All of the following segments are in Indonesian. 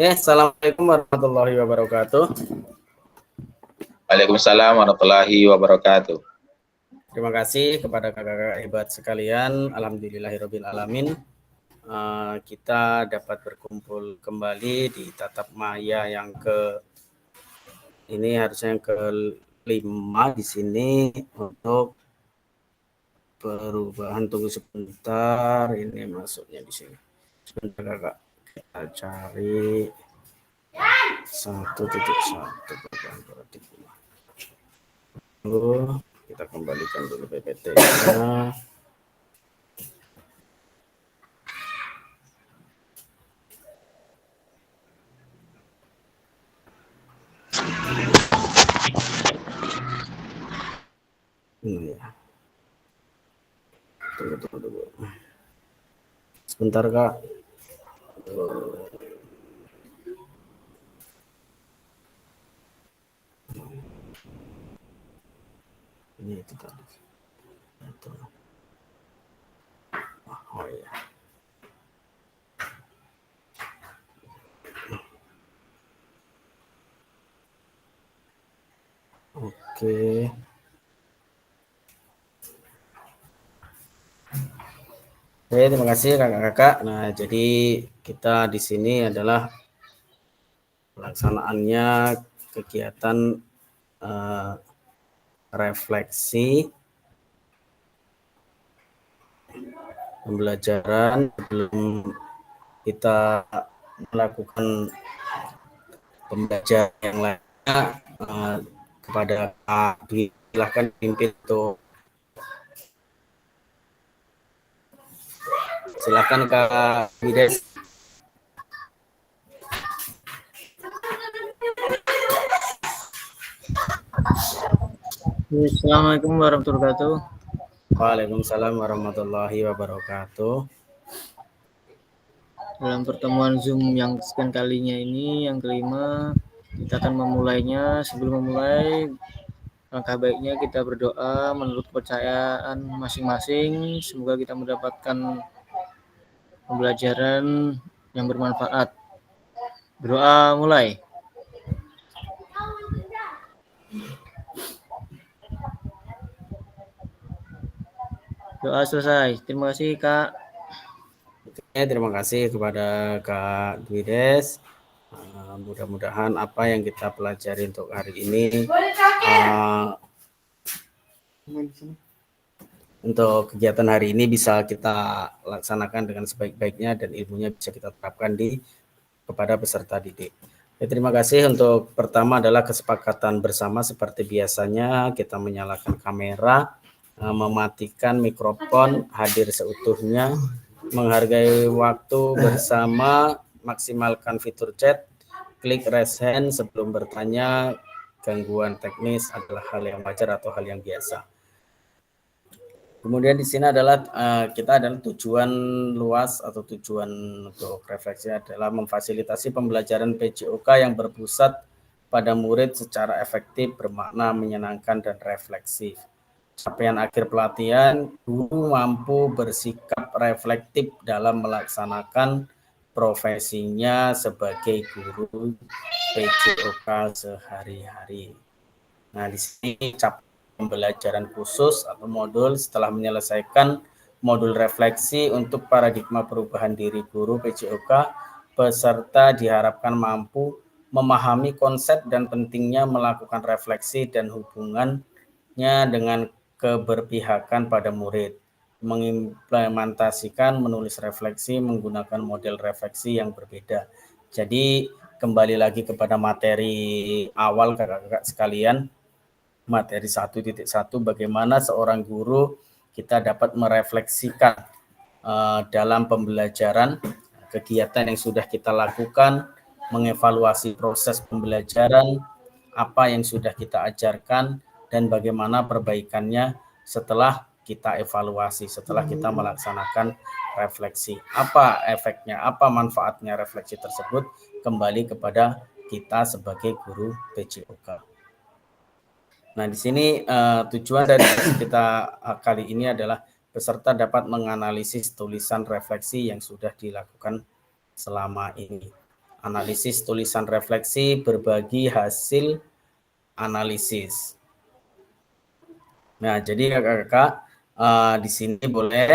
Assalamualaikum warahmatullahi wabarakatuh. Waalaikumsalam warahmatullahi wabarakatuh. Terima kasih kepada kakak-kakak hebat sekalian. Alhamdulillahirabbil alamin. Kita dapat berkumpul kembali di tatap maya yang harusnya yang kelima di sini untuk perubahan. Tunggu sebentar, ini masuknya di sini. Sebentar kakak, kita cari 1.1 perubahan paradigma. Lalu kita kembalikan dulu PPT-nya. Ini ya. Tunggu. Sebentar kak. Ini itu tadi. Oh iya. Oke. Terima kasih kakak-kakak. Nah, jadi kita di sini adalah pelaksanaannya kegiatan refleksi pembelajaran. Sebelum kita melakukan pembelajaran yang lainnya, kepada Kak Dwi, silahkan pimpin untuk silakan Kak Wides. Assalamualaikum warahmatullahi wabarakatuh. Waalaikumsalam warahmatullahi wabarakatuh. Dalam pertemuan Zoom yang sekian kalinya ini, yang kelima, kita akan memulainya. Sebelum memulai, langkah baiknya kita berdoa menurut kepercayaan masing-masing. Semoga kita mendapatkan pembelajaran yang bermanfaat. Berdoa mulai. Doa selesai. Terima kasih Kak. Terima kasih kepada Kak Dwides. Mudah-mudahan apa yang kita pelajari untuk hari ini untuk kegiatan hari ini bisa kita laksanakan dengan sebaik-baiknya dan ilmunya bisa kita terapkan kepada peserta didik. Terima kasih. Untuk pertama adalah kesepakatan bersama seperti biasanya kita menyalakan kamera, mematikan mikrofon, hadir seutuhnya, menghargai waktu bersama, maksimalkan fitur chat, klik raise hand sebelum bertanya. Gangguan teknis adalah hal yang wajar atau hal yang biasa. Kemudian di sini adalah kita adalah tujuan luas atau tujuan untuk refleksi adalah memfasilitasi pembelajaran PJOK yang berpusat pada murid secara efektif, bermakna, menyenangkan, dan refleksif. Capaian akhir pelatihan, guru mampu bersikap reflektif dalam melaksanakan profesinya sebagai guru PJOK sehari-hari. Nah, di sini capaian pembelajaran khusus atau modul setelah menyelesaikan modul refleksi untuk paradigma perubahan diri guru PJOK, peserta diharapkan mampu memahami konsep dan pentingnya melakukan refleksi dan hubungannya dengan keberpihakan pada murid, mengimplementasikan menulis refleksi menggunakan model refleksi yang berbeda. Jadi kembali lagi kepada materi awal kakak-kakak sekalian, materi 1.1 bagaimana seorang guru kita dapat merefleksikan dalam pembelajaran kegiatan yang sudah kita lakukan, mengevaluasi proses pembelajaran, apa yang sudah kita ajarkan, dan bagaimana perbaikannya setelah kita evaluasi, setelah kita melaksanakan refleksi. Apa efeknya, apa manfaatnya refleksi tersebut, kembali kepada kita sebagai guru PJOK. Nah, di sini tujuan dari kita kali ini adalah peserta dapat menganalisis tulisan refleksi yang sudah dilakukan selama ini. analisis tulisan refleksi, berbagi hasil analisis. Nah, jadi kakak-kakak di sini boleh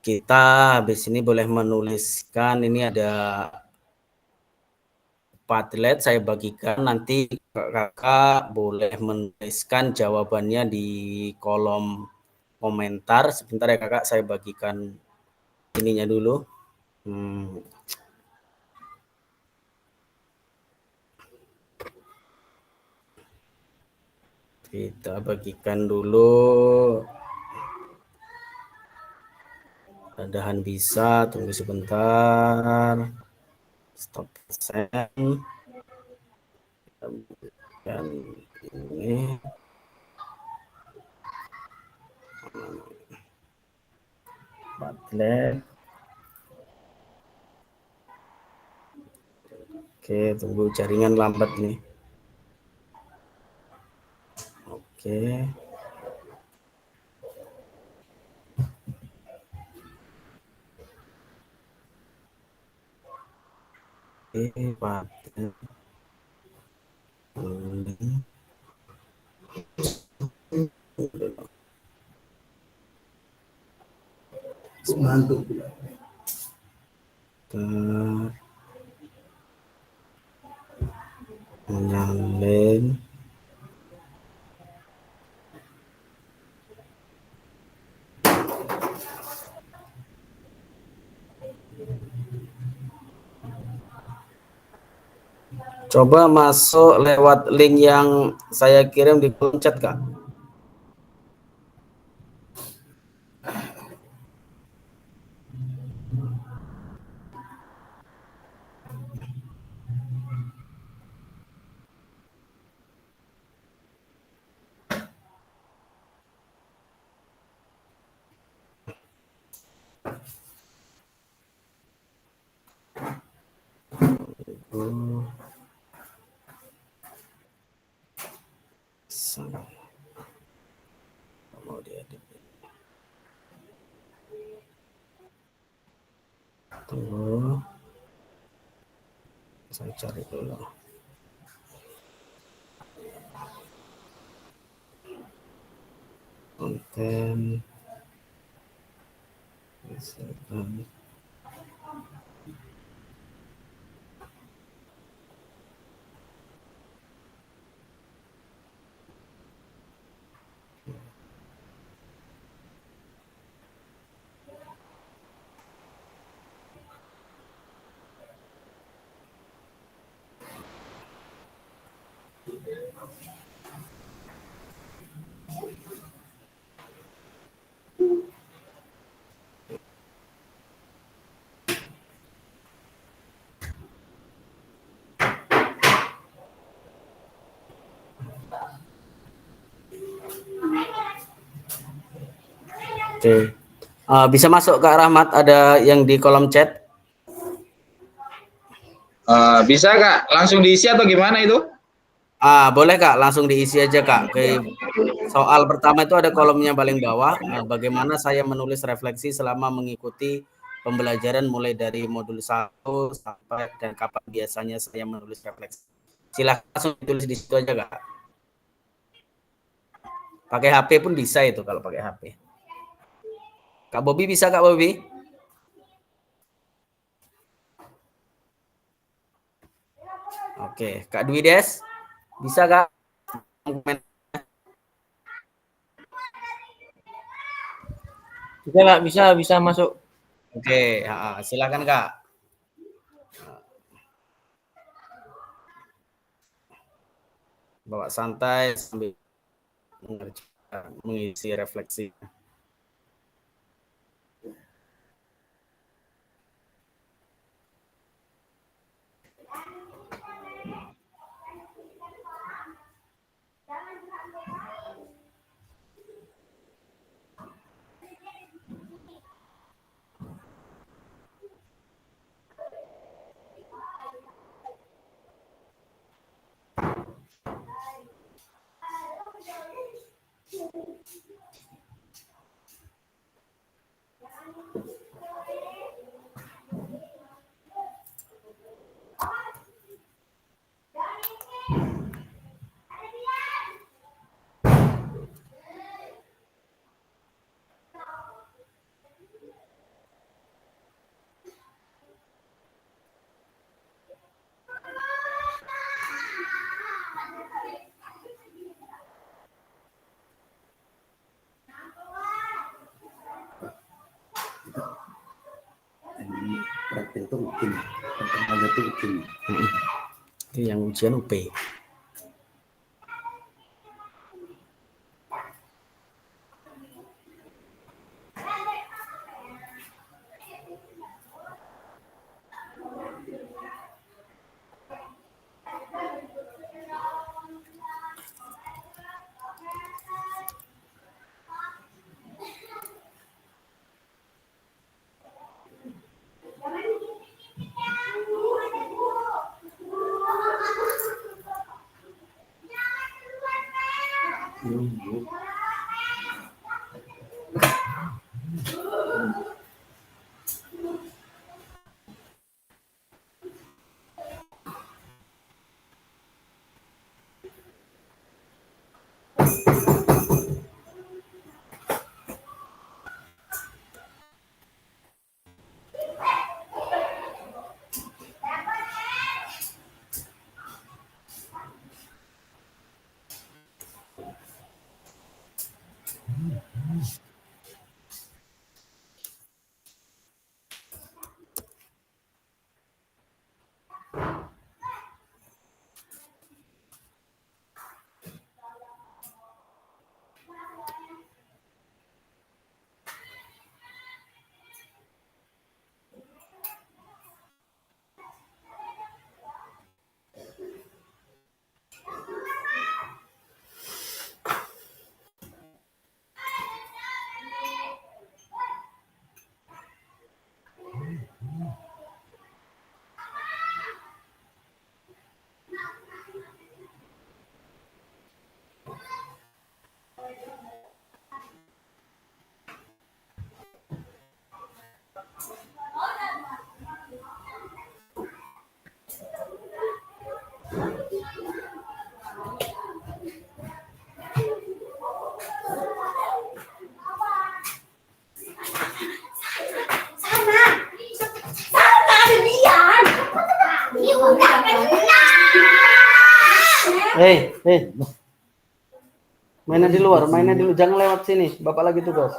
kita habis ini boleh menuliskan, ini ada Padlet saya bagikan, nanti kakak boleh menuliskan jawabannya di kolom komentar. Sebentar ya kakak, saya bagikan ininya dulu. Kita bagikan dulu. Mudah-mudahan bisa, tunggu sebentar. Stop send. Dan ini Padlet. Oke, tunggu, jaringan lambat nih. Oke. Padlet. Semantuk. Menyalin. Coba masuk lewat link yang saya kirim di kolom chat, Kak. Mau diedit. Tunggu. Saya cari dulu. Konten. Oke. Bisa masuk Kak Rahmat, ada yang di kolom chat? Bisa Kak, langsung diisi atau gimana itu? Boleh Kak, langsung diisi aja Kak. Oke. Soal pertama itu ada kolomnya paling bawah. Bagaimana saya menulis refleksi selama mengikuti pembelajaran mulai dari modul 1 sampai dan kapan biasanya saya menulis refleksi. Silahkan langsung ditulis di situ aja Kak. Pakai HP pun bisa itu kalau pakai HP. Kak Bobi bisa Kak Bobi? Oke, Kak Dwi Des bisa Kak? Bisa Kak, bisa masuk. Oke, silakan Kak. Bawa santai sambil mengisi refleksi. ini. Pertama itu ini. Itu yang ujian UP. Mainnya di luar, mainnya di luar, jangan lewat sini. Bapak lagi tugas.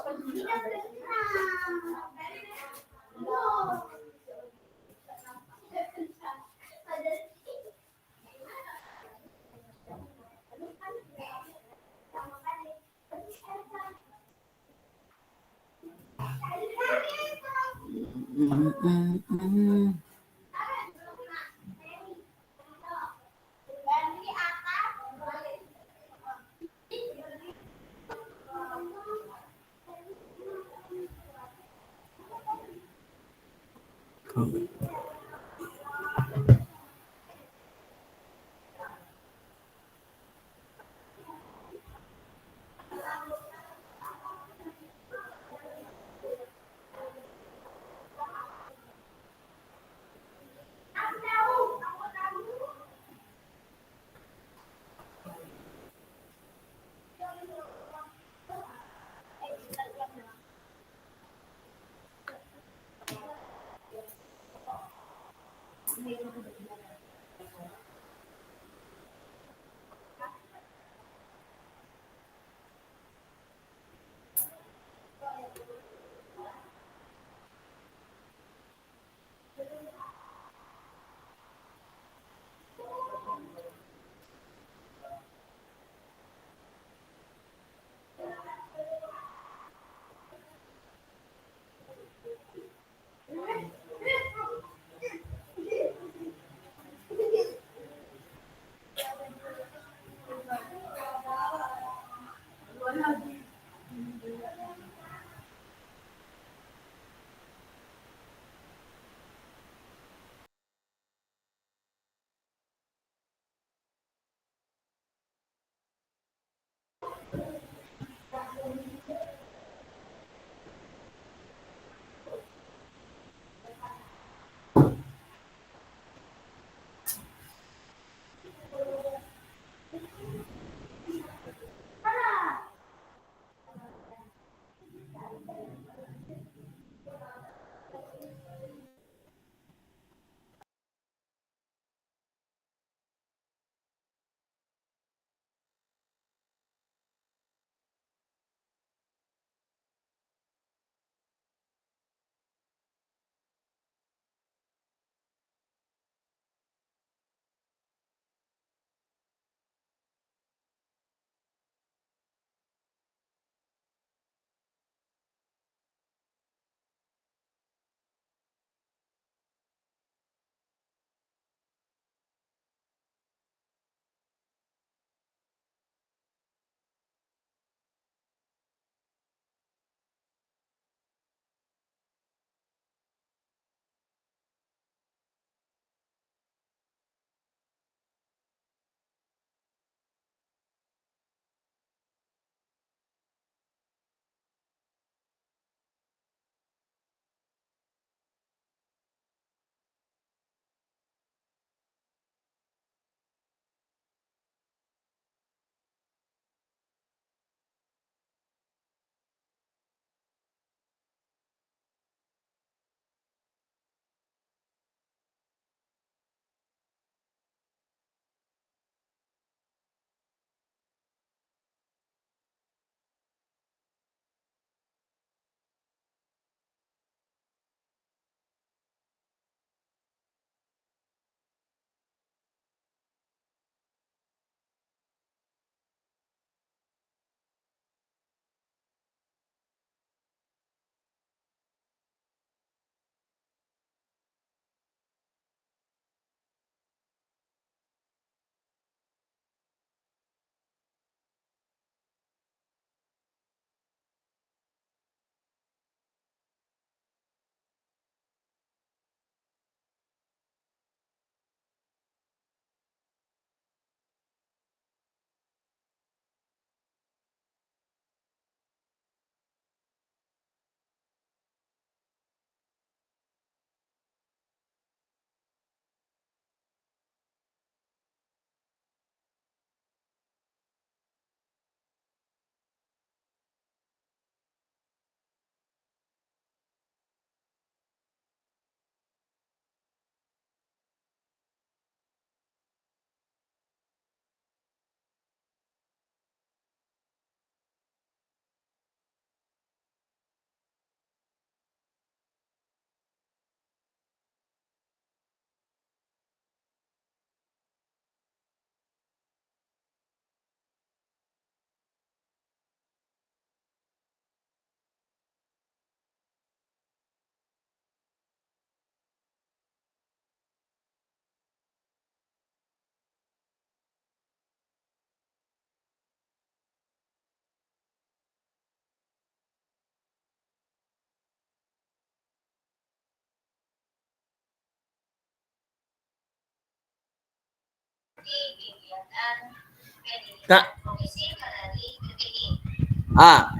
Kak,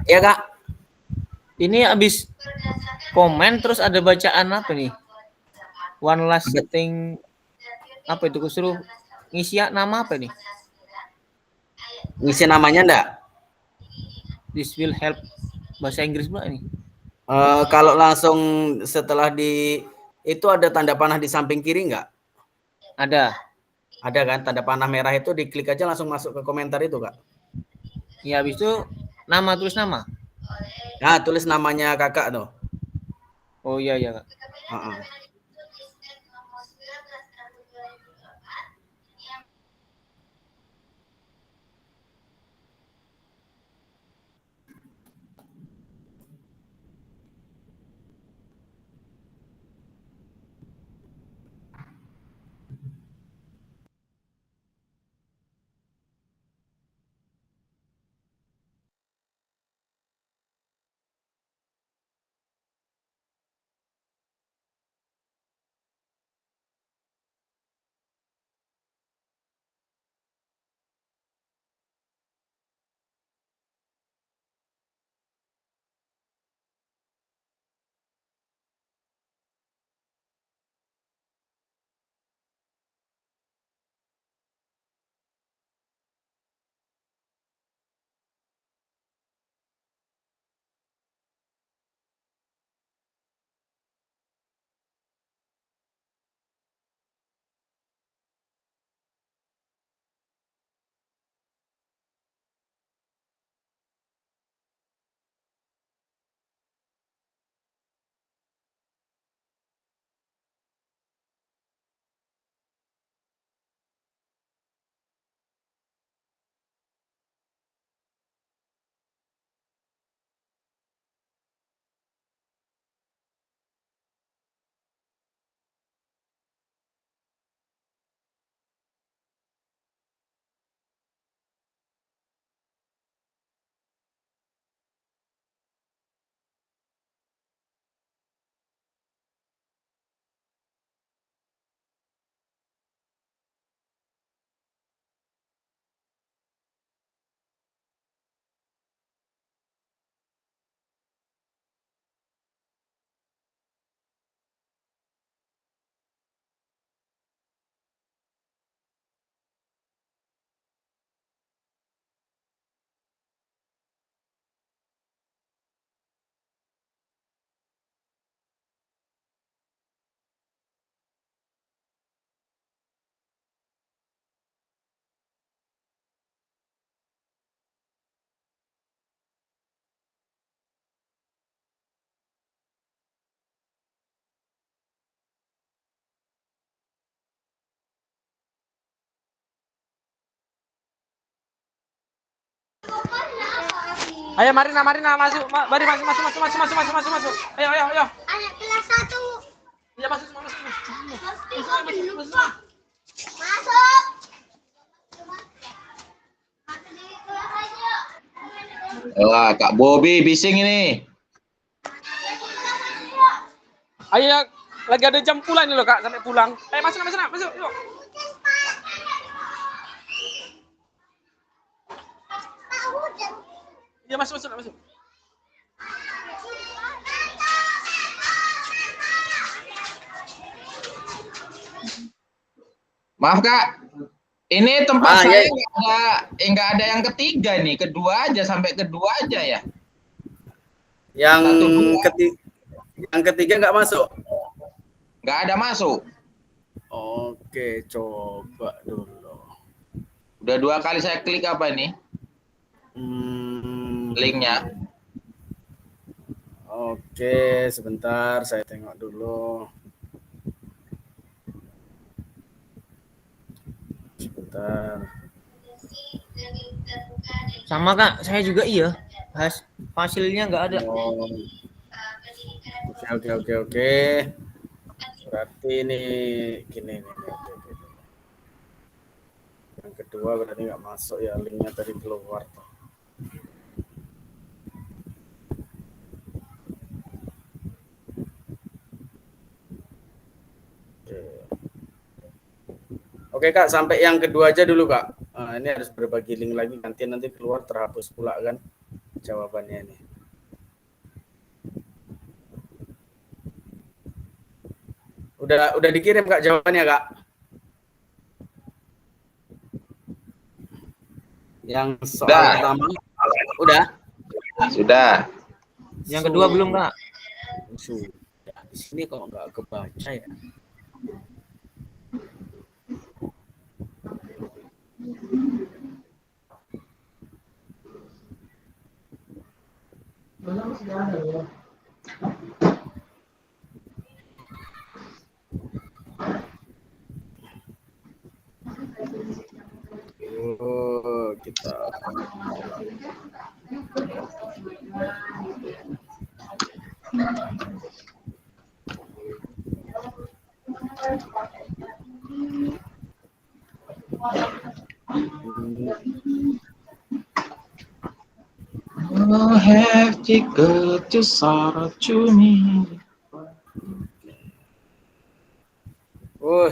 Ya Kak. ini habis komen terus ada bacaan apa nih? One last thing, apa itu? Kusuruh ngisi nama apa nih? Ngisi namanya enggak? This will help, bahasa Inggris pula ini. Kalau langsung setelah itu ada tanda panah di samping kiri enggak? Ada. Ada kan, tanda panah merah itu diklik aja langsung masuk ke komentar itu Kak. Ya habis itu tulis nama. Nah, tulis namanya Kakak tuh. Oh iya Kak. Ayo Marina masuk. Mari masuk. Ayo. Anak kelas 1. Ya masuk. Masuk. Wah, Kak Bobi bising ini. Ayo, lagi ada jam pulang nih loh Kak, sampai pulang. Ayo masuk. Yuk. Iya masuk. Maaf Kak, ini tempat saya Ya. nggak ada yang ketiga nih, kedua aja sampai kedua aja ya. Yang ketiga nggak masuk. Nggak ada masuk. Oke, coba dulu. Udah 2 kali saya klik apa ini? Linknya. Oke, sebentar saya tengok dulu. Sebentar. Sama Kak, saya juga iya. Hasilnya nggak ada. Oke. Berarti ini gini. Yang kedua berarti nggak masuk ya, linknya tadi keluar. Oke Kak, sampai yang kedua aja dulu Kak. Ini harus berbagi link lagi, nanti keluar terhapus pula kan jawabannya ini. Udah dikirim Kak jawabannya Kak? Yang soal Udah. pertama udah? Sudah. Yang kedua belum, Kak? Sudah. Di sini kok nggak kebaca ya? Oh, kita Oh, have to go to Sarah to me.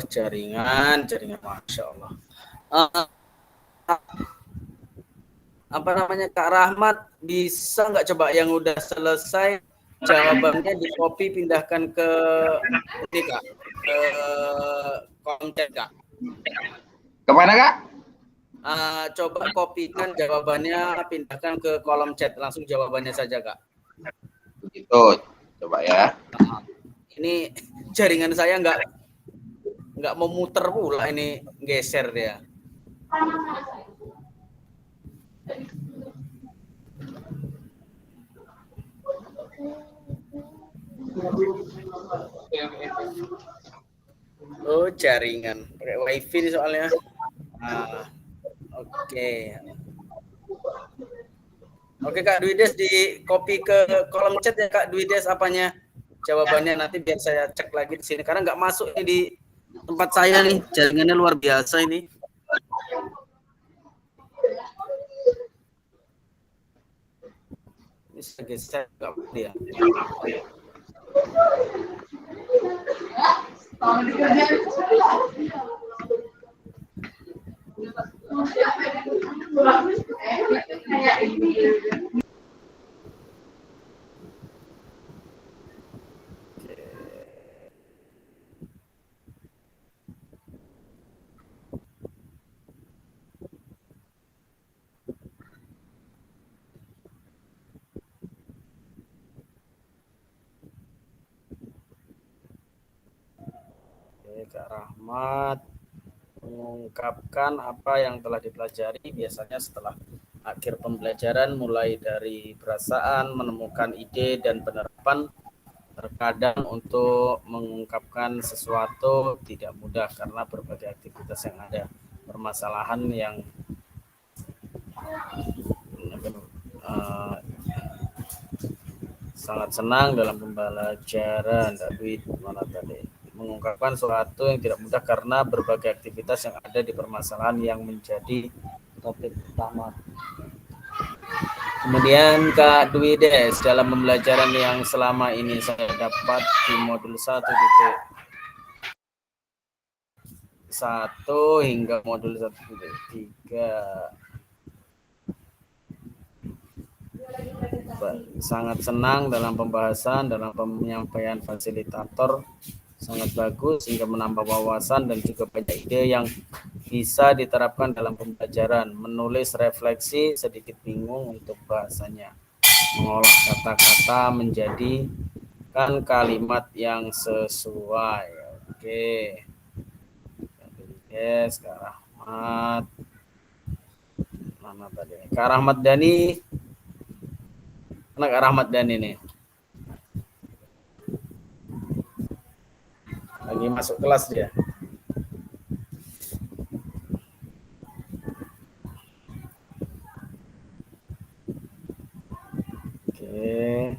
jaringan, Masya Allah. Apa namanya Kak Rahmat, bisa nggak coba yang udah selesai jawabannya di copy pindahkan ke ini Kak, ke kolom chat Kak. Kemana Kak? Coba kopikan jawabannya, pindahkan ke kolom chat, langsung jawabannya saja Kak. Begitu, coba ya. Ini jaringan saya nggak mau muter pula, ini geser dia. Oh, jaringan pakai wifi nih soalnya. Oke. Oke Kak Dwides, di copy ke kolom chat ya Kak Dwides apanya jawabannya, nanti biar saya cek lagi di sini karena nggak masuk ini di tempat saya nih, jaringannya luar biasa ini. Ini saya geser nggak dia. Kak Rahmat mengungkapkan apa yang telah dipelajari biasanya setelah akhir pembelajaran, mulai dari perasaan, menemukan ide dan penerapan. Terkadang untuk mengungkapkan sesuatu tidak mudah karena berbagai aktivitas yang ada, permasalahan yang sangat senang dalam pembelajaran. David mana tadi? Mengungkapkan sesuatu yang tidak mudah karena berbagai aktivitas yang ada di permasalahan yang menjadi topik utama. Kemudian Kak Dwides, dalam pembelajaran yang selama ini saya dapat di modul 1.1 hingga modul 1.3, sangat senang dalam pembahasan, dalam penyampaian fasilitator sangat bagus sehingga menambah wawasan dan juga banyak ide yang bisa diterapkan dalam pembelajaran. Menulis refleksi, sedikit bingung untuk bahasanya. Mengolah kata-kata menjadi kalimat yang sesuai. Oke. Yes, Kak Rahmat. Mana tadi? Kak Rahmat Dhani. Mana Kak Rahmat Dhani nih? Lagi masuk kelas dia. Oke.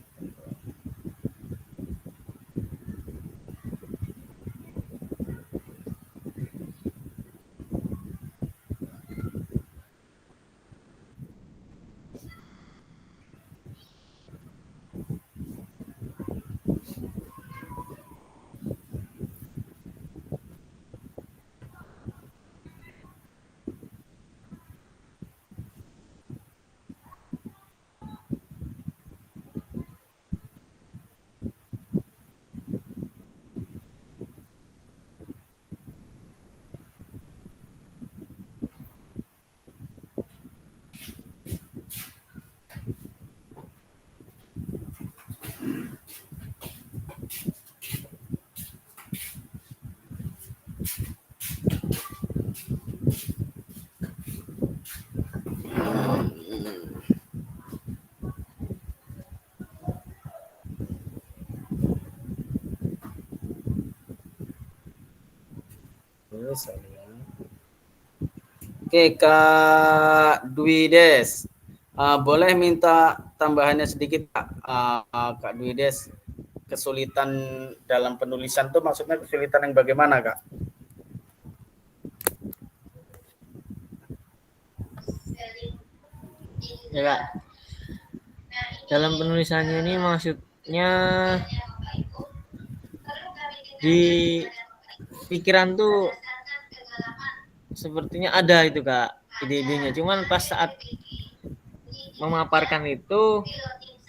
Oke, Kak Dwi Des, boleh minta tambahannya sedikit, Kak Dwi Des? Kesulitan dalam penulisan tuh maksudnya kesulitan yang bagaimana, Kak? Ya Kak, dalam penulisannya ini maksudnya di pikiran tuh sepertinya ada itu Kak ide-idenya, cuman pas saat memaparkan itu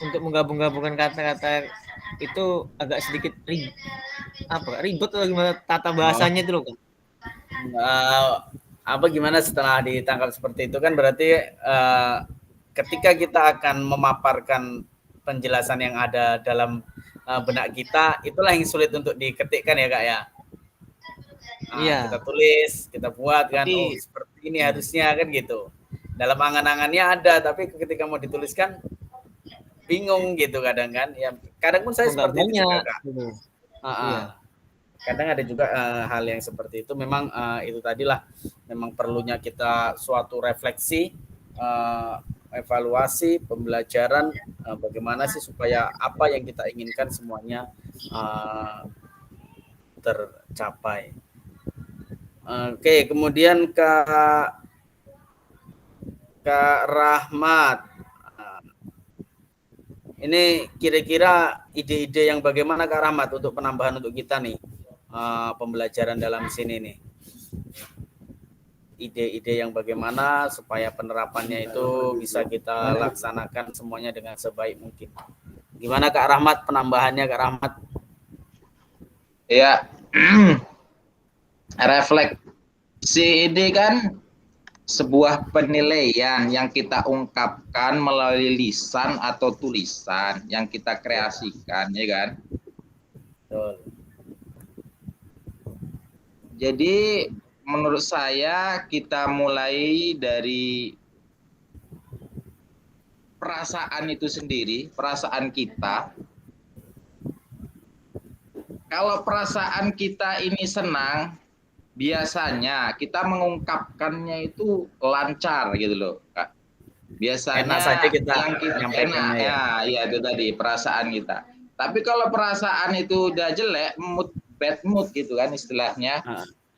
untuk menggabung-gabungkan kata-kata itu agak sedikit ribet atau gimana tata bahasanya itu loh Kak. Apa gimana setelah ditangkap seperti itu kan berarti ketika kita akan memaparkan penjelasan yang ada dalam benak kita, itulah yang sulit untuk diketikkan ya Kak ya. Iya. Kita tulis, kita buat kan, Tapi, seperti ini harusnya kan gitu. Dalam angan-angannya ada, tapi ketika mau dituliskan bingung gitu kadang kan. Ya kadang pun saya seperti itu juga Kak. Gitu. Iya. Kadang ada juga hal yang seperti itu. Memang itu tadilah, memang perlunya kita suatu refleksi, evaluasi, pembelajaran, bagaimana sih supaya apa yang kita inginkan semuanya tercapai. Oke, kemudian Kak Rahmat, ini kira-kira ide-ide yang bagaimana Kak Rahmat untuk penambahan untuk kita nih pembelajaran dalam sini nih? Ide-ide yang bagaimana supaya penerapannya itu bisa kita laksanakan semuanya dengan sebaik mungkin. Gimana Kak Rahmat penambahannya Kak Rahmat? Ya, refleksi ini kan sebuah penilaian yang kita ungkapkan melalui lisan atau tulisan yang kita kreasikan, ya kan? Betul. Jadi menurut saya kita mulai dari perasaan itu sendiri, perasaan kita. Kalau perasaan kita ini senang, biasanya kita mengungkapkannya itu lancar gitu loh, Kak. Biasanya enak saja kita enak ya itu tadi perasaan kita. Tapi kalau perasaan itu udah jelek, bad mood gitu kan istilahnya,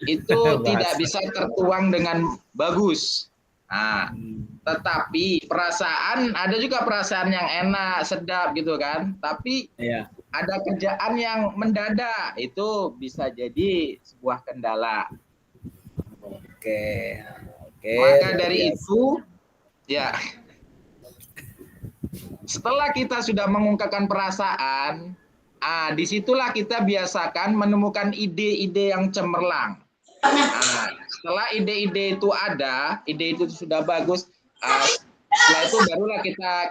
itu tidak bisa tertuang dengan bagus. Nah, tetapi perasaan ada juga perasaan yang enak, sedap gitu kan. Tapi ada kerjaan yang mendadak, itu bisa jadi sebuah kendala. Oke. Maka dari itu, ya, setelah kita sudah mengungkapkan perasaan, disitulah kita biasakan menemukan ide-ide yang cemerlang. Setelah ide-ide itu ada, ide itu sudah bagus, setelah itu barulah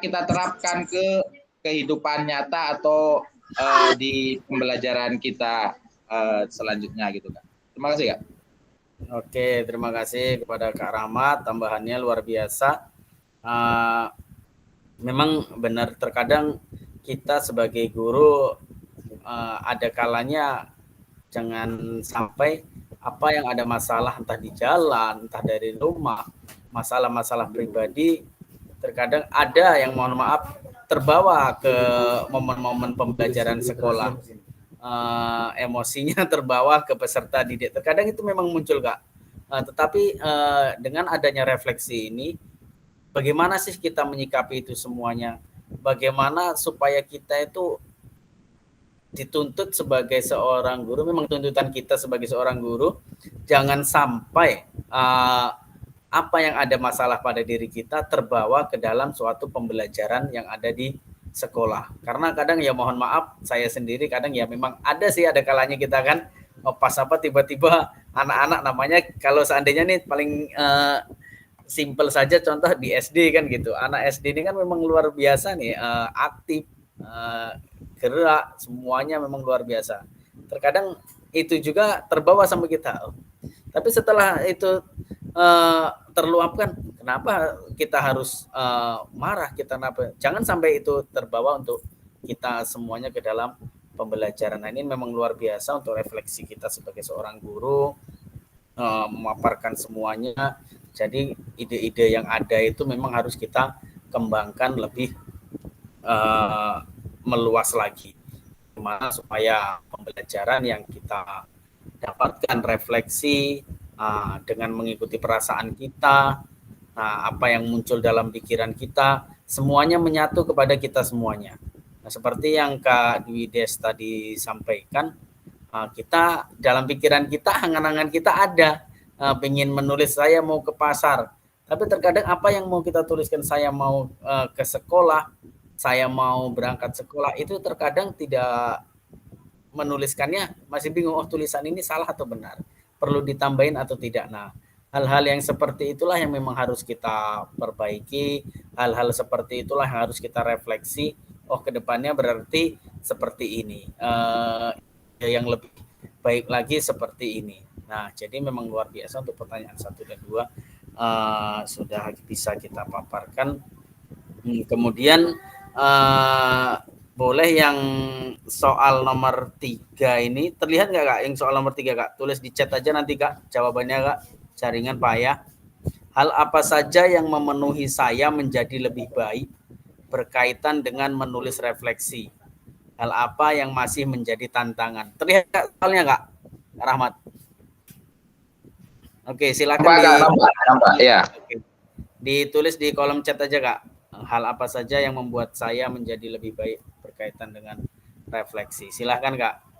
kita terapkan ke kehidupan nyata atau di pembelajaran kita selanjutnya gitu Kak. Terima kasih Kak. Oke, terima kasih kepada Kak Rahmat, tambahannya luar biasa. Memang benar terkadang kita sebagai guru ada kalanya jangan sampai apa yang ada masalah entah di jalan, entah dari rumah, masalah-masalah pribadi, terkadang ada yang mohon maaf terbawa ke momen-momen pembelajaran sekolah, emosinya terbawa ke peserta didik. Terkadang itu memang muncul Kak, tetapi dengan adanya refleksi ini, bagaimana sih kita menyikapi itu semuanya? Bagaimana supaya kita itu dituntut sebagai seorang guru, memang tuntutan kita sebagai seorang guru, jangan sampai apa yang ada masalah pada diri kita terbawa ke dalam suatu pembelajaran yang ada di sekolah. Karena kadang ya mohon maaf, saya sendiri kadang ya memang ada kalanya kita kan pas apa tiba-tiba anak-anak namanya, kalau seandainya nih paling simpel saja contoh di SD kan gitu. Anak SD ini kan memang luar biasa nih, aktif, gerak, semuanya memang luar biasa. Terkadang itu juga terbawa sama kita. Tapi setelah itu terluapkan, kenapa kita harus marah, jangan sampai itu terbawa untuk kita semuanya ke dalam pembelajaran. Nah, ini memang luar biasa untuk refleksi kita sebagai seorang guru, memaparkan semuanya. Jadi ide-ide yang ada itu memang harus kita kembangkan lebih meluas lagi, gimana supaya pembelajaran yang kita dapatkan refleksi dengan mengikuti perasaan kita, apa yang muncul dalam pikiran kita, semuanya menyatu kepada kita semuanya. Nah, seperti yang Kak Dwi Des tadi sampaikan, kita dalam pikiran kita, angan-angan kita ada, pengen menulis saya mau ke pasar, tapi terkadang apa yang mau kita tuliskan, saya mau ke sekolah, saya mau berangkat sekolah, itu terkadang tidak menuliskannya, masih bingung, oh tulisan ini salah atau benar, perlu ditambahin atau tidak. Nah, hal-hal yang seperti itulah yang memang harus kita perbaiki, hal-hal seperti itulah yang harus kita refleksi, oh kedepannya berarti seperti ini, yang lebih baik lagi seperti ini. Nah, jadi memang luar biasa untuk pertanyaan 1 dan 2 sudah bisa kita paparkan. Kemudian boleh yang soal nomor 3 ini, terlihat nggak Kak yang soal nomor 3 Kak? Tulis di chat aja nanti Kak jawabannya Kak, jaringan Pak ya. Hal apa saja yang memenuhi saya menjadi lebih baik berkaitan dengan menulis refleksi? Hal apa yang masih menjadi tantangan? Terlihat soalnya Kak Rahmat? Oke, silakan nampak, ya. Oke. Ditulis di kolom chat aja Kak. Hal apa saja yang membuat saya menjadi lebih baik berkaitan dengan refleksi. Silahkan Kak.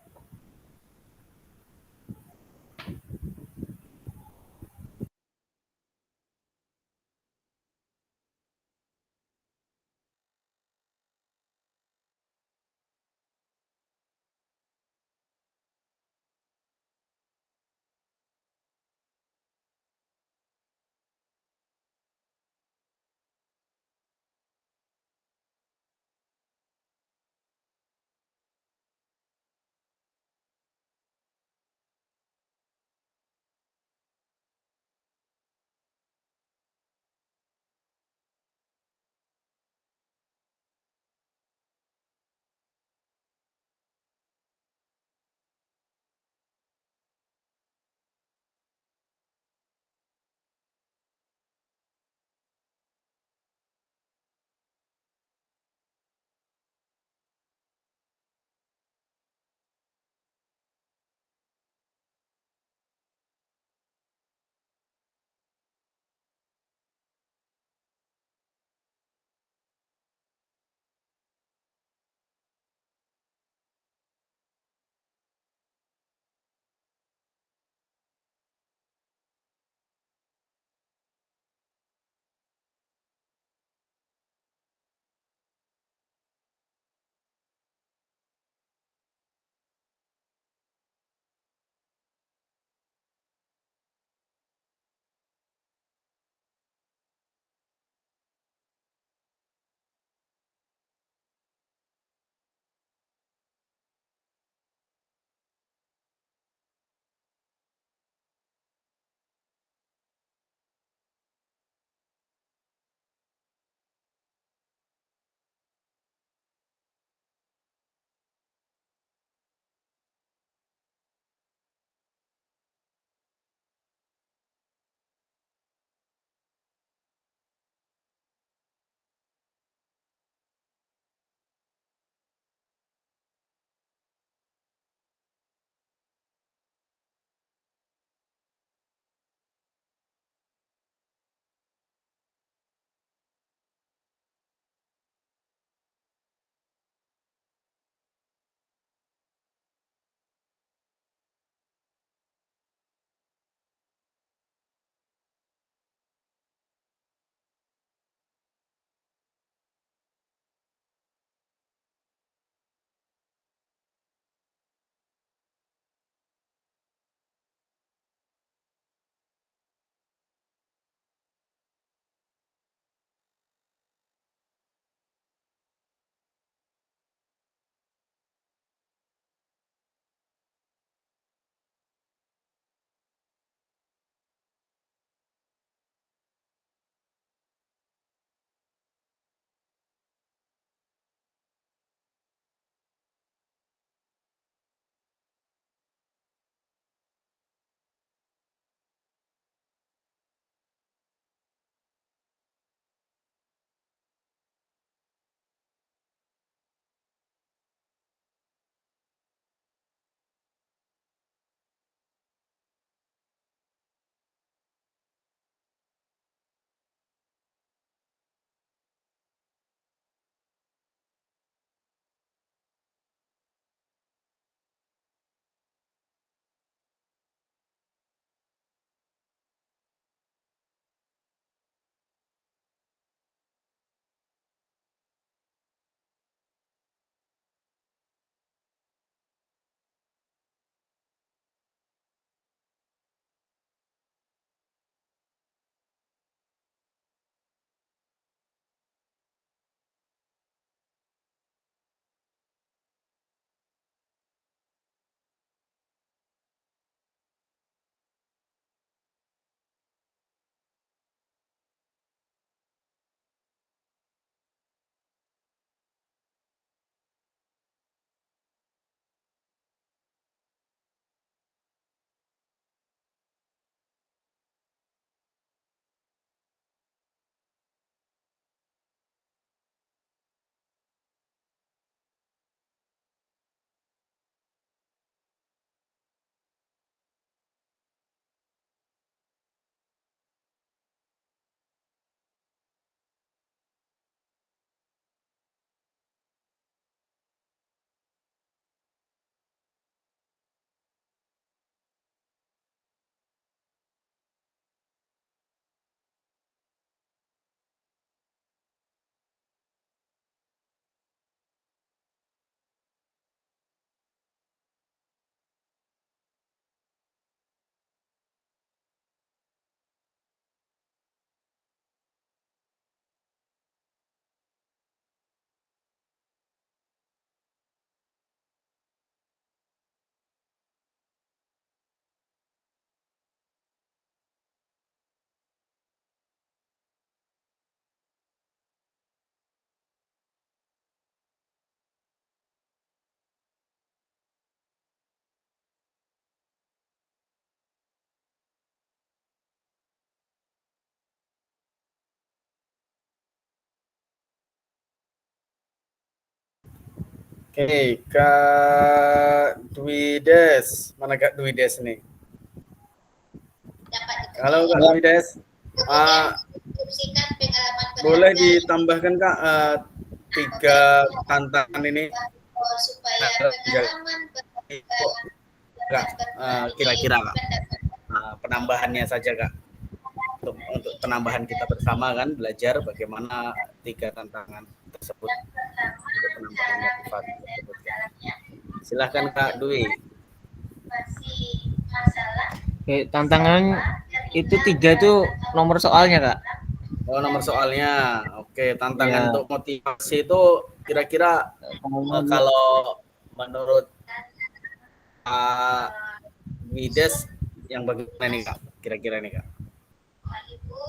Oke, Kak Dwides. Mana Kak Dwides nih? Halo Kak Dwides. Boleh ditambahkan Kak 3 tantangan ini? Kira-kira Kak. Penambahannya saja Kak. Untuk penambahan kita bersama kan belajar bagaimana 3 tantangan tersebut untuk penambahan motivasi tersebut. Silahkan Kak Dwi. Oke, tantangan itu 3 itu nomor soalnya Kak. Oh, nomor soalnya. Oke, tantangan Ya. untuk motivasi itu kira-kira kalau menurut Wides yang bagaimana nih Kak? Kira-kira nih Kak?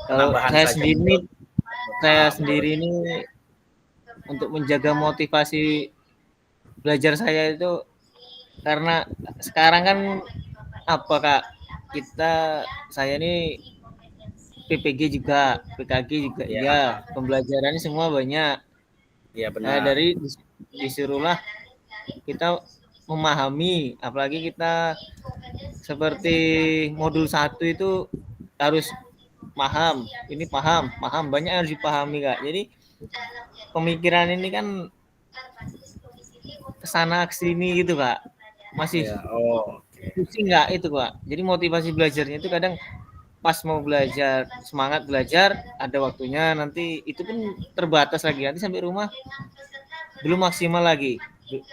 Kalau saya sendiri ini untuk menjaga motivasi belajar saya itu karena sekarang kan apa Kak, saya ini PPG juga, PKG juga ya, pembelajarannya semua banyak. Iya benar. Nah, dari disuruhlah kita memahami, apalagi kita seperti modul 1 itu harus paham, ini paham banyak harus dipahami Kak. Jadi pemikiran ini kan kesana kesini gitu Kak, masih pusing nggak itu Kak. Jadi motivasi belajarnya itu kadang pas mau belajar, semangat belajar, ada waktunya, nanti itu pun terbatas lagi, nanti sampai rumah belum maksimal lagi,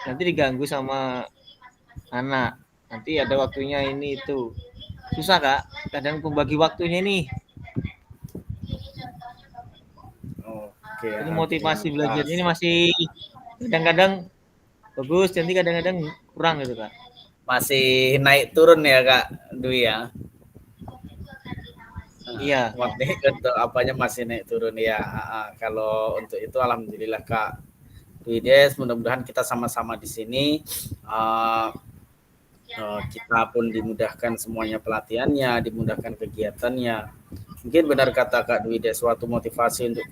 nanti diganggu sama anak, nanti ada waktunya ini itu, susah Kak, kadang pembagi waktunya nih. Jadi motivasi belajar ini masih kadang-kadang bagus, nanti kadang-kadang kurang gitu Kak. Masih naik turun ya Kak Dwi ya? Iya. Untuk apanya masih naik turun ya. Kalau untuk itu alhamdulillah Kak Dwides, mudah-mudahan kita sama-sama di sini. Kita pun dimudahkan semuanya pelatihannya, dimudahkan kegiatannya. Mungkin benar kata Kak Dwides, suatu motivasi untuk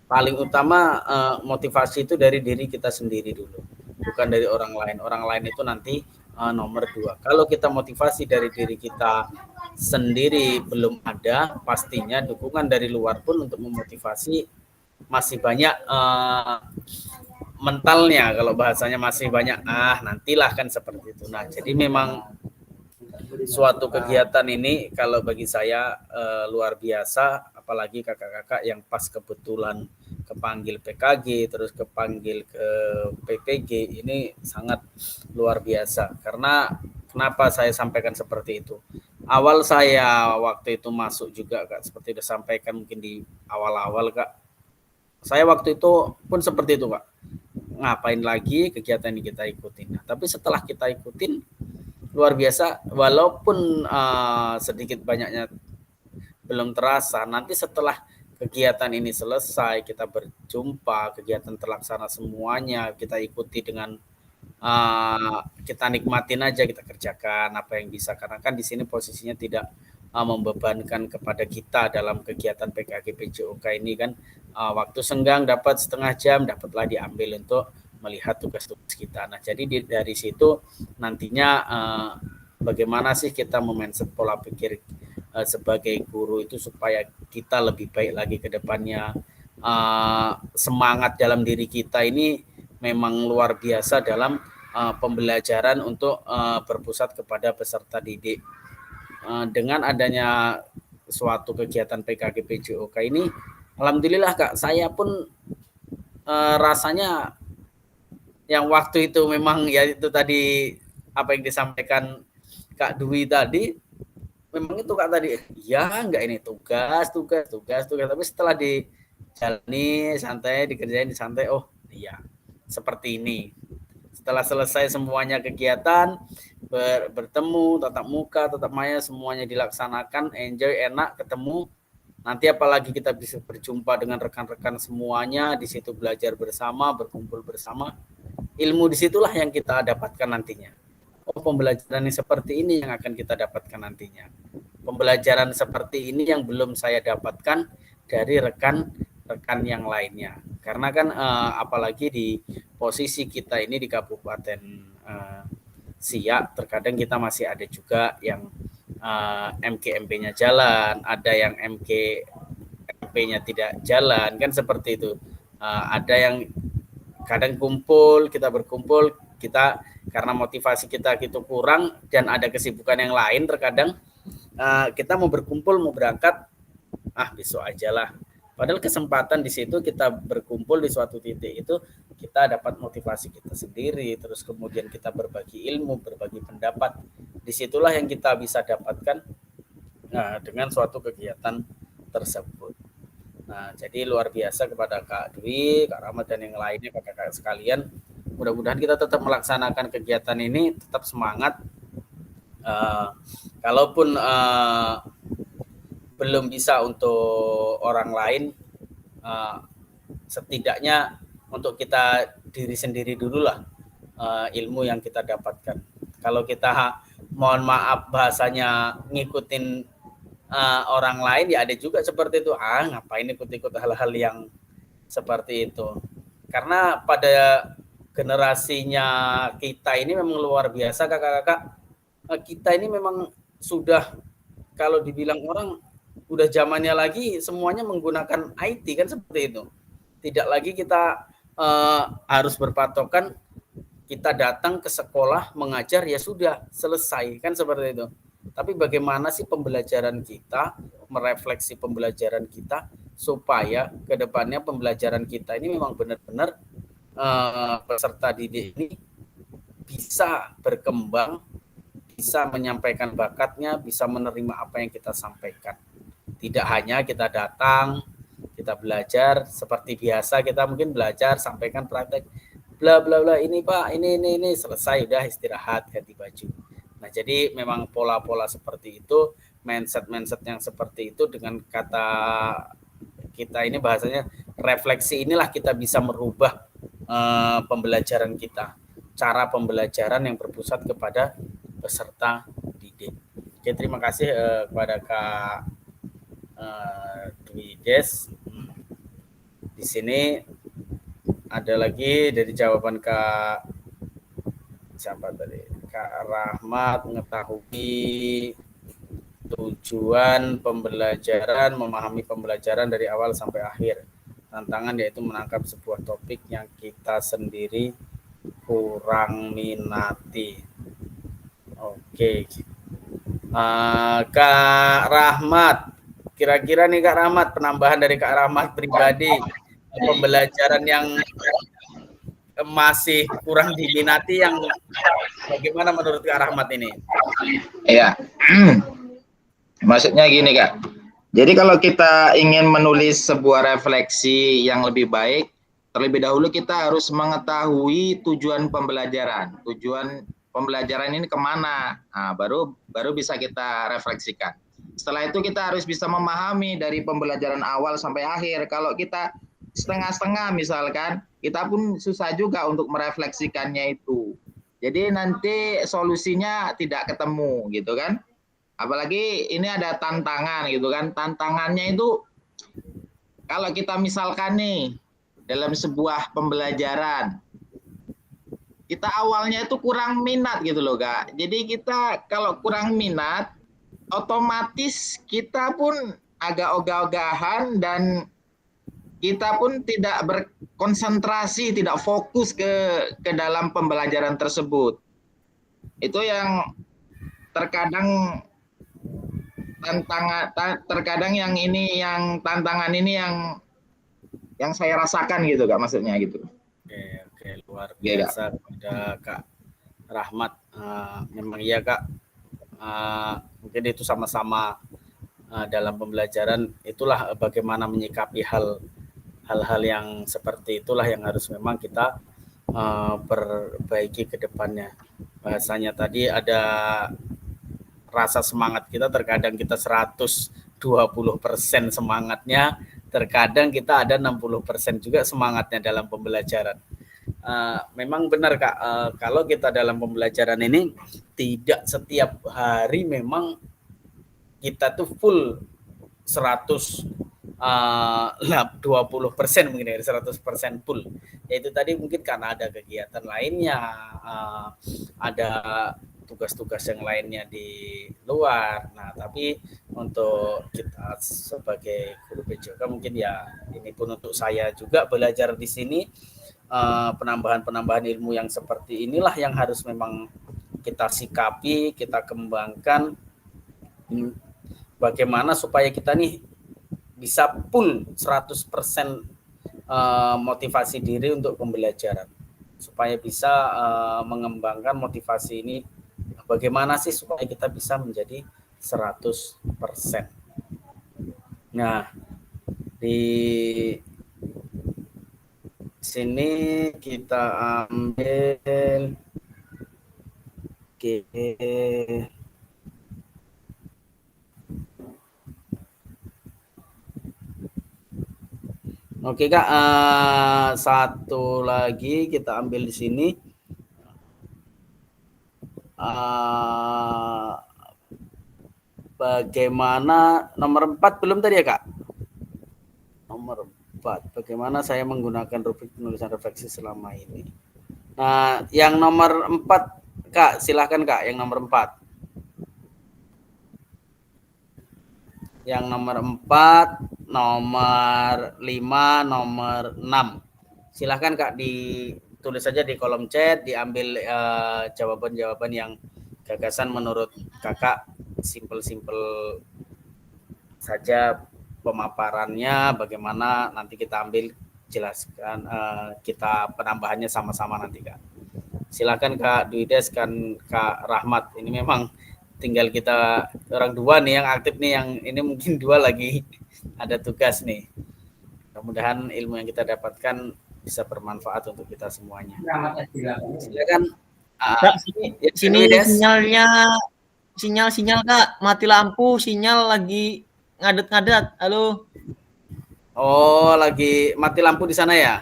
paling utama motivasi itu dari diri kita sendiri dulu, bukan dari orang lain. Orang lain itu nanti nomor 2. Kalau kita motivasi dari diri kita sendiri belum ada, pastinya dukungan dari luar pun untuk memotivasi masih banyak mentalnya, kalau bahasanya masih banyak nantilah kan seperti itu. Nah, jadi memang suatu kegiatan ini kalau bagi saya luar biasa, apalagi kakak-kakak yang pas kebetulan kepanggil PKG terus kepanggil ke PPG, ini sangat luar biasa. Karena kenapa saya sampaikan seperti itu? Awal saya waktu itu masuk juga Kak, seperti disampaikan mungkin di awal-awal Kak, saya waktu itu pun seperti itu Kak, ngapain lagi kegiatan ini kita ikutin. Nah, tapi setelah kita ikutin luar biasa, walaupun sedikit banyaknya belum terasa, nanti setelah kegiatan ini selesai, kita berjumpa, kegiatan terlaksana semuanya, kita ikuti dengan kita nikmatin aja, kita kerjakan apa yang bisa, karena kan di sini posisinya tidak membebankan kepada kita dalam kegiatan PKG PJOK ini kan, waktu senggang dapat setengah jam, dapatlah diambil untuk melihat tugas-tugas kita. Nah, jadi dari situ nantinya bagaimana sih kita memindset pola pikir sebagai guru itu supaya kita lebih baik lagi ke depannya. Semangat dalam diri kita ini memang luar biasa dalam pembelajaran untuk berpusat kepada peserta didik. Dengan adanya suatu kegiatan PKG PJOK ini, alhamdulillah Kak, saya pun rasanya yang waktu itu memang ya itu tadi apa yang disampaikan Kak Dwi tadi, memang itu Kak tadi, ya enggak ini tugas, tapi setelah dijalani santai, dikerjain santai, oh iya seperti ini. Setelah selesai semuanya kegiatan, bertemu, tatap muka, tatap maya, semuanya dilaksanakan, enjoy, enak, ketemu. Nanti apalagi kita bisa berjumpa dengan rekan-rekan semuanya, di situ belajar bersama, berkumpul bersama. Ilmu disitulah yang kita dapatkan nantinya. Oh, pembelajaran yang seperti ini yang akan kita dapatkan nantinya. Pembelajaran seperti ini yang belum saya dapatkan dari rekan-rekan yang lainnya. Karena kan apalagi di posisi kita ini di Kabupaten Siak, terkadang kita masih ada juga yang MGMP-nya jalan, ada yang MGMP-nya tidak jalan, kan seperti itu. Ada yang kadang kita berkumpul, kita karena motivasi kita gitu kurang dan ada kesibukan yang lain, terkadang kita mau berkumpul, mau berangkat, besok aja lah. Padahal kesempatan di situ kita berkumpul di suatu titik itu kita dapat motivasi kita sendiri, terus kemudian kita berbagi ilmu, berbagi pendapat. Disitulah yang kita bisa dapatkan dengan suatu kegiatan tersebut. Nah, jadi luar biasa kepada Kak Dwi, Kak Rahmat dan yang lainnya, kakak-kakak sekalian. Mudah-mudahan kita tetap melaksanakan kegiatan ini, tetap semangat. Kalaupun belum bisa untuk orang lain, setidaknya untuk kita diri sendiri dulu lah ilmu yang kita dapatkan. Kalau kita mohon maaf bahasanya ngikutin orang lain, ya ada juga seperti itu. Ngapain ikut-ikut hal-hal yang seperti itu? Karena pada generasinya kita ini memang luar biasa, kakak-kakak. Kita ini memang sudah, kalau dibilang orang udah zamannya lagi semuanya menggunakan IT, kan seperti itu. Tidak lagi kita harus berpatokan kita datang ke sekolah mengajar ya sudah selesai, kan seperti itu. Tapi bagaimana sih pembelajaran kita, merefleksi pembelajaran kita supaya ke depannya pembelajaran kita ini memang benar-benar peserta didik ini bisa berkembang, bisa menyampaikan bakatnya, bisa menerima apa yang kita sampaikan. Tidak hanya kita datang, kita belajar seperti biasa, kita mungkin belajar, sampaikan praktek, bla bla bla, ini Pak, ini selesai, udah istirahat, ganti baju. Nah, jadi memang pola-pola seperti itu, mindset yang seperti itu, dengan kata kita ini bahasanya refleksi, inilah kita bisa merubah pembelajaran kita, cara pembelajaran yang berpusat kepada peserta didik. Oke, terima kasih kepada Kak Dwi Des. Di sini ada lagi dari jawaban Kak siapa tadi? Kak Rahmat, mengetahui tujuan pembelajaran, memahami pembelajaran dari awal sampai akhir. Tantangan yaitu menangkap sebuah topik yang kita sendiri kurang minati. Oke. Kak Rahmat, kira-kira nih Kak Rahmat, penambahan dari Kak Rahmat pribadi, pembelajaran yang masih kurang diminati yang bagaimana menurut Kak Rahmat ini? Iya, maksudnya gini Kak, jadi kalau kita ingin menulis sebuah refleksi yang lebih baik, terlebih dahulu kita harus mengetahui tujuan pembelajaran. Tujuan pembelajaran ini kemana? Nah, baru bisa kita refleksikan. Setelah itu kita harus bisa memahami dari pembelajaran awal sampai akhir. Kalau kita setengah-setengah misalkan, kita pun susah juga untuk merefleksikannya itu. Jadi nanti solusinya tidak ketemu gitu kan. Apalagi ini ada tantangan gitu kan. Tantangannya itu kalau kita misalkan nih dalam sebuah pembelajaran, kita awalnya itu kurang minat gitu loh Kak. Jadi kita kalau kurang minat, otomatis kita pun agak ogah-ogahan dan kita pun tidak berkonsentrasi, tidak fokus ke dalam pembelajaran tersebut. Itu yang terkadang terkadang yang tantangan ini yang saya rasakan gitu Kak, maksudnya gitu. Oke, luar biasa kepada Kak Rahmat. Memang iya Kak, mungkin itu sama-sama dalam pembelajaran, itulah bagaimana menyikapi hal-hal yang seperti itulah yang harus memang kita perbaiki ke depannya. Bahasanya tadi ada rasa semangat kita, terkadang kita 120% semangatnya, terkadang kita ada 60% juga semangatnya dalam pembelajaran. Memang benar Kak, kalau kita dalam pembelajaran ini tidak setiap hari memang kita tuh full 100% 20% mungkin dari 100% full. Yaitu tadi mungkin karena ada kegiatan lainnya, ada tugas-tugas yang lainnya di luar. Nah, tapi untuk kita sebagai guru PJOK mungkin ya ini pun untuk saya juga belajar di sini, penambahan-penambahan ilmu yang seperti inilah yang harus memang kita sikapi, kita kembangkan, bagaimana supaya kita nih bisa full 100% motivasi diri untuk pembelajaran, supaya bisa mengembangkan motivasi ini. Bagaimana sih supaya kita bisa menjadi 100%. Nah, di sini kita ambil Oke Kak, satu lagi kita ambil di sini. Bagaimana nomor 4 belum tadi ya Kak? Nomor 4, bagaimana saya menggunakan rubrik penulisan refleksi selama ini. Nah, yang nomor 4 Kak, silahkan Kak, yang nomor 4. Yang nomor 4, nomor 5, nomor 6. Silahkan Kak, ditulis saja di kolom chat, diambil jawaban-jawaban yang gagasan menurut Kakak, simpel-simpel saja pemaparannya, bagaimana nanti kita ambil, jelaskan, kita penambahannya sama-sama nanti Kak. Silakan Kak Dwides, kan Kak Rahmat, ini memang tinggal kita orang dua nih yang aktif nih, yang ini mungkin dua lagi ada tugas nih. Mudah-mudahan ilmu yang kita dapatkan bisa bermanfaat untuk kita semuanya. Silakan. Kak, sini sinyal Kak, mati lampu, sinyal lagi ngadet-ngadet. Halo. Oh, lagi mati lampu di sana ya?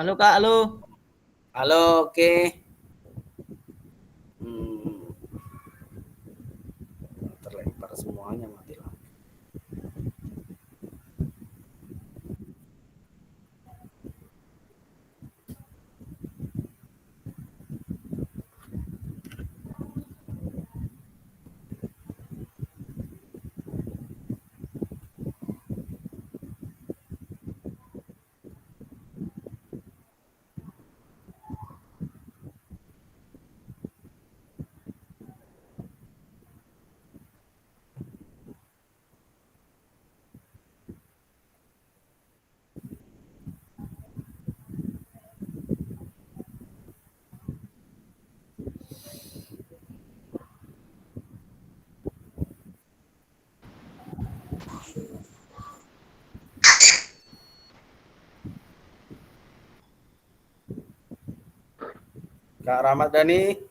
Halo Kak, halo. Halo, oke. Terlempar semuanya mati lampu. Kak Rahmat Dhani.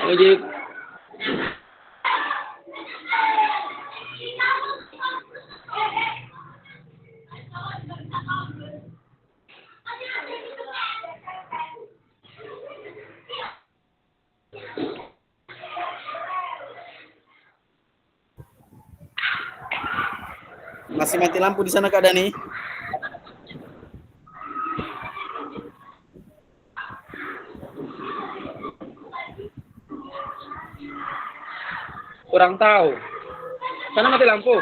Jadi Masih mati lampu di sana Kak Dani? kurang tahu. Sana mati lampu.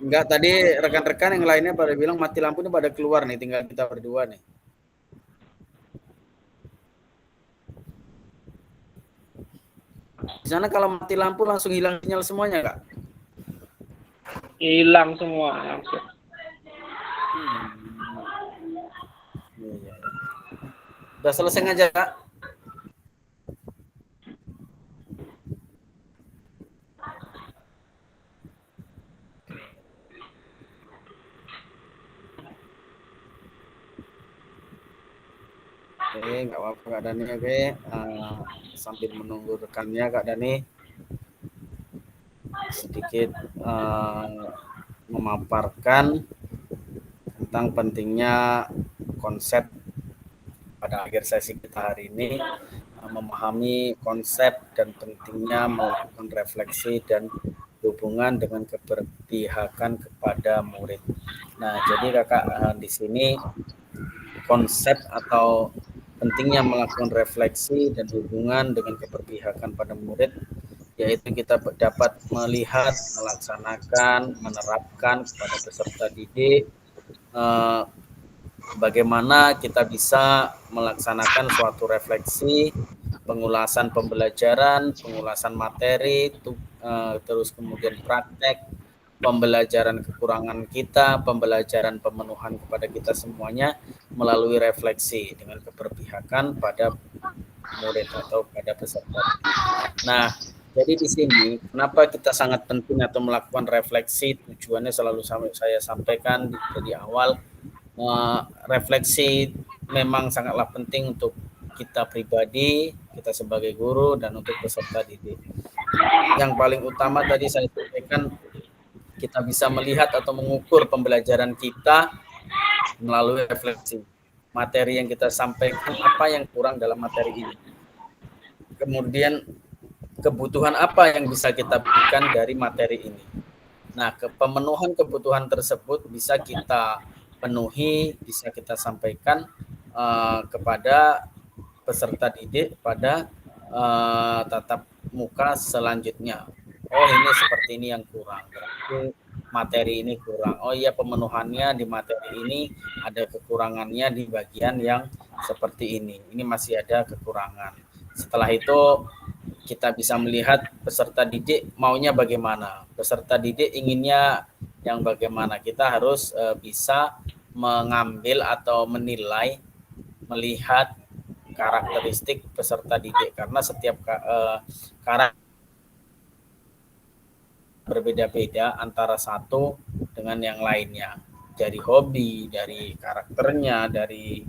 Enggak, tadi rekan-rekan yang lainnya pada bilang mati lampu ini pada keluar nih, tinggal kita berdua nih. Di sana kalau mati lampu langsung hilang sinyal semuanya, Kak? Hilang semua langsung. Iya. Udah selesai ngajar, Kak? Oke, nggak apa-apa Kak Dani. Oke, sambil menunggu rekannya Kak Dani sedikit memaparkan tentang pentingnya konsep pada akhir sesi kita hari ini, memahami konsep dan pentingnya melakukan refleksi dan hubungan dengan keberpihakan kepada murid. Nah, jadi Kakak di sini konsep atau pentingnya melakukan refleksi dan hubungan dengan keberpihakan pada murid, yaitu kita dapat melihat, melaksanakan, menerapkan kepada peserta didik bagaimana kita bisa melaksanakan suatu refleksi, pengulasan pembelajaran, pengulasan materi, terus kemudian praktek, pembelajaran kekurangan kita, pembelajaran pemenuhan kepada kita semuanya melalui refleksi dengan keberpihakan pada murid atau pada peserta. Nah, jadi di sini kenapa kita sangat penting atau melakukan refleksi, tujuannya selalu saya sampaikan di awal, refleksi memang sangatlah penting untuk kita pribadi, kita sebagai guru, dan untuk peserta didik. Yang paling utama tadi saya sampaikan, kita bisa melihat atau mengukur pembelajaran kita melalui refleksi. Materi yang kita sampaikan, apa yang kurang dalam materi ini. Kemudian kebutuhan apa yang bisa kita berikan dari materi ini. Nah, pemenuhan kebutuhan tersebut bisa kita penuhi, bisa kita sampaikan kepada peserta didik pada tatap muka selanjutnya. Oh, ini seperti ini yang kurang, berarti materi ini kurang. Oh iya, pemenuhannya di materi ini ada kekurangannya di bagian yang seperti ini. Ini masih ada kekurangan. Setelah itu kita bisa melihat peserta didik maunya bagaimana. Peserta didik inginnya yang bagaimana. Kita harus bisa mengambil atau menilai, melihat karakteristik peserta didik, karena setiap karakter berbeda-beda antara satu dengan yang lainnya, dari hobi, dari karakternya, dari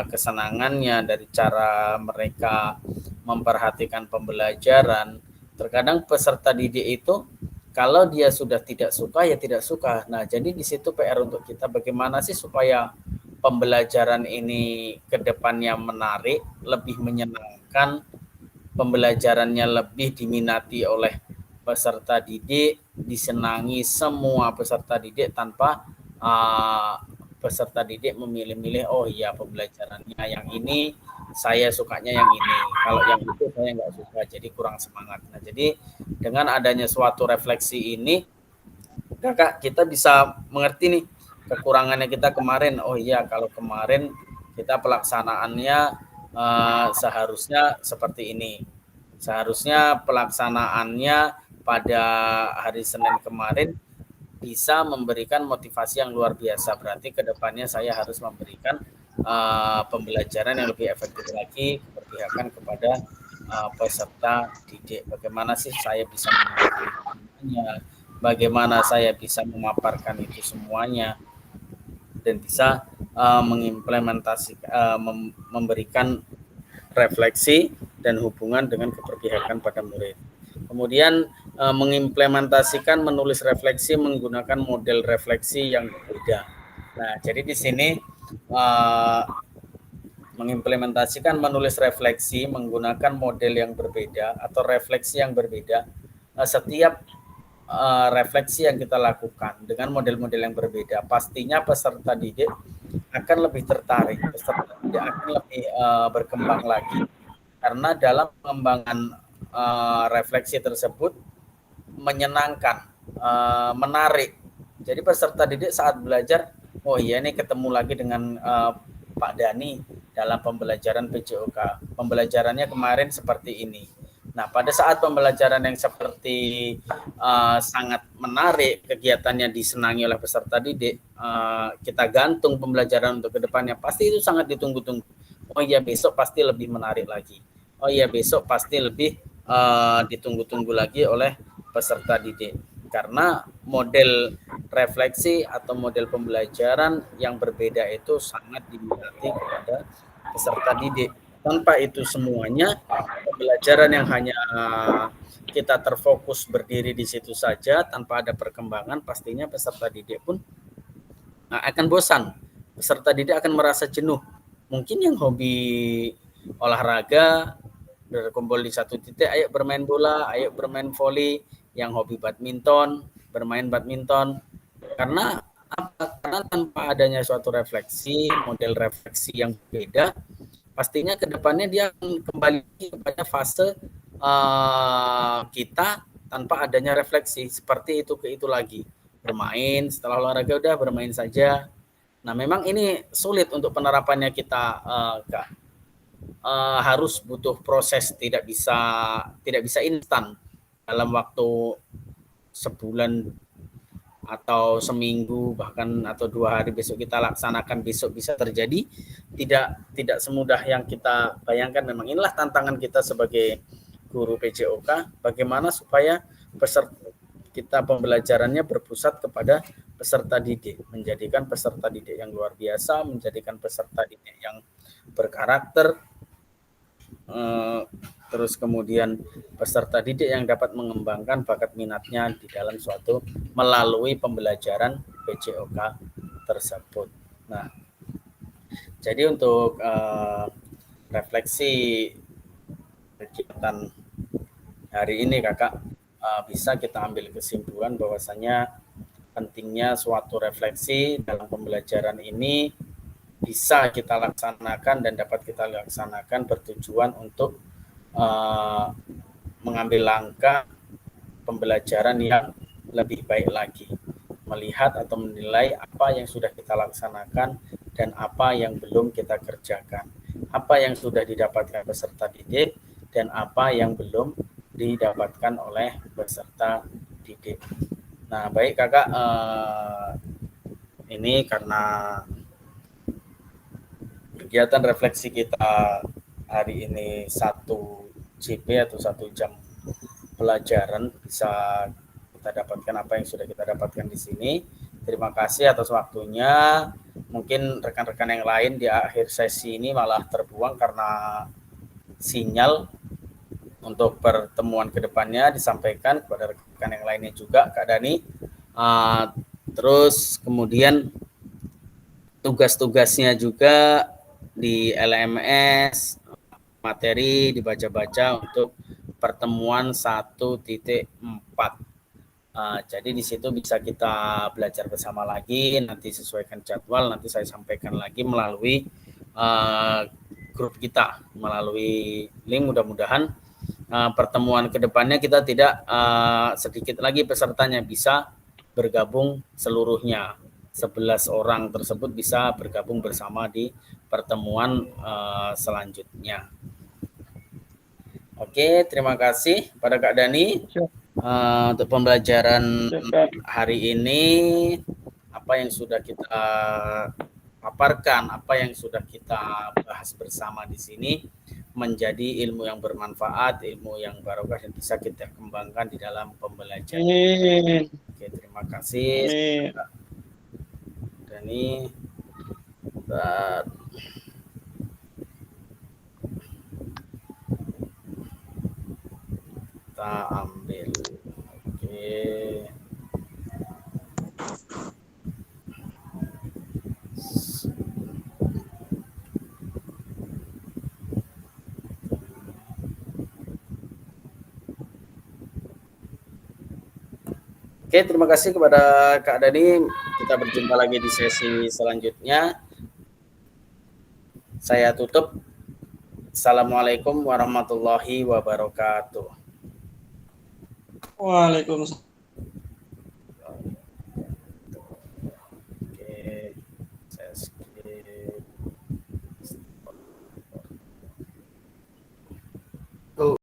kesenangannya, dari cara mereka memperhatikan pembelajaran. Terkadang peserta didik itu kalau dia sudah tidak suka ya tidak suka. Nah, jadi di situ PR untuk kita, bagaimana sih supaya pembelajaran ini ke depannya menarik, lebih menyenangkan, pembelajarannya lebih diminati oleh peserta didik, disenangi semua peserta didik tanpa peserta didik memilih-milih, oh iya pembelajarannya yang ini, saya sukanya yang ini, kalau yang itu saya nggak suka, jadi kurang semangat. Nah, jadi dengan adanya suatu refleksi ini, Kakak, kita bisa mengerti nih kekurangannya kita kemarin. Oh iya, kalau kemarin kita pelaksanaannya seharusnya seperti ini. Seharusnya pelaksanaannya pada hari Senin kemarin bisa memberikan motivasi yang luar biasa. Berarti ke depannya saya harus memberikan pembelajaran yang lebih efektif lagi, keberpihakan kepada peserta didik. Bagaimana sih saya bisa menggunakannya, bagaimana saya bisa memaparkan itu semuanya, dan bisa mengimplementasikan, memberikan refleksi dan hubungan dengan keberpihakan pada murid. Kemudian mengimplementasikan menulis refleksi menggunakan model refleksi yang berbeda. Nah, jadi di sini mengimplementasikan menulis refleksi menggunakan model yang berbeda atau refleksi yang berbeda. Setiap refleksi yang kita lakukan dengan model-model yang berbeda, pastinya peserta didik akan lebih tertarik, peserta didik akan lebih berkembang lagi. Karena dalam pengembangan refleksi tersebut menyenangkan, menarik. Jadi peserta didik saat belajar, oh iya nih ketemu lagi dengan Pak Dani dalam pembelajaran PJOK. Pembelajarannya kemarin seperti ini. Nah, pada saat pembelajaran yang seperti sangat menarik, kegiatannya disenangi oleh peserta didik, kita gantung pembelajaran untuk kedepannya, pasti itu sangat ditunggu-tunggu. Oh iya, besok pasti lebih menarik lagi. Oh iya, besok pasti lebih ditunggu-tunggu lagi oleh peserta didik. Karena model refleksi atau model pembelajaran yang berbeda itu sangat diminati kepada peserta didik. Tanpa itu semuanya, pembelajaran yang hanya kita terfokus berdiri di situ saja tanpa ada perkembangan, pastinya peserta didik pun akan bosan. Peserta didik akan merasa jenuh. Mungkin yang hobi olahraga berkumpul di satu titik, ayo bermain bola, ayo bermain voli, yang hobi badminton, bermain badminton. Karena apa? Karena tanpa adanya suatu refleksi, model refleksi yang beda, pastinya ke depannya dia akan kembali kepada fase kita tanpa adanya refleksi. Seperti itu ke itu lagi. Bermain, setelah olahraga udah bermain saja. Nah, memang ini sulit untuk penerapannya kita, Kak. Harus butuh proses, tidak bisa instan dalam waktu sebulan atau seminggu bahkan atau 2 hari besok kita laksanakan, besok bisa terjadi. Tidak semudah yang kita bayangkan. Memang inilah tantangan kita sebagai guru PJOK, bagaimana supaya peserta kita pembelajarannya berpusat kepada peserta didik, menjadikan peserta didik yang luar biasa, menjadikan peserta didik yang berkarakter, terus kemudian peserta didik yang dapat mengembangkan bakat minatnya di dalam suatu melalui pembelajaran PJOK tersebut. Nah, jadi untuk refleksi kegiatan hari ini, Kakak, bisa kita ambil kesimpulan bahwasanya pentingnya suatu refleksi dalam pembelajaran ini bisa kita laksanakan dan dapat kita laksanakan bertujuan untuk mengambil langkah pembelajaran yang lebih baik lagi, melihat atau menilai apa yang sudah kita laksanakan dan apa yang belum kita kerjakan, apa yang sudah didapatkan peserta didik dan apa yang belum didapatkan oleh peserta didik. Nah, baik Kakak, ini karena kegiatan refleksi kita hari ini 1 JP atau 1 jam pelajaran, bisa kita dapatkan apa yang sudah kita dapatkan di sini. Terima kasih atas waktunya. Mungkin rekan-rekan yang lain di akhir sesi ini malah terbuang karena sinyal. Untuk pertemuan kedepannya disampaikan kepada rekan yang lainnya juga, Kak Dani. Terus kemudian tugas-tugasnya juga di LMS, materi dibaca-baca untuk pertemuan 1.4. Jadi di situ bisa kita belajar bersama lagi, nanti sesuaikan jadwal, nanti saya sampaikan lagi melalui grup kita, melalui link. Mudah-mudahan pertemuan kedepannya kita tidak sedikit lagi pesertanya, bisa bergabung seluruhnya. 11 orang tersebut bisa bergabung bersama di pertemuan selanjutnya. Oke, terima kasih pada Kak Dani untuk pembelajaran hari ini. Apa yang sudah kita paparkan, apa yang sudah kita bahas bersama di sini menjadi ilmu yang bermanfaat, ilmu yang barokah dan bisa kita kembangkan di dalam pembelajaran. Oke, terima kasih. Dani. kita ambil. Oke. Oke, terima kasih kepada Kak Dani. Kita berjumpa lagi di sesi selanjutnya. Saya tutup. Assalamualaikum warahmatullahi wabarakatuh. Waalaikumsalam.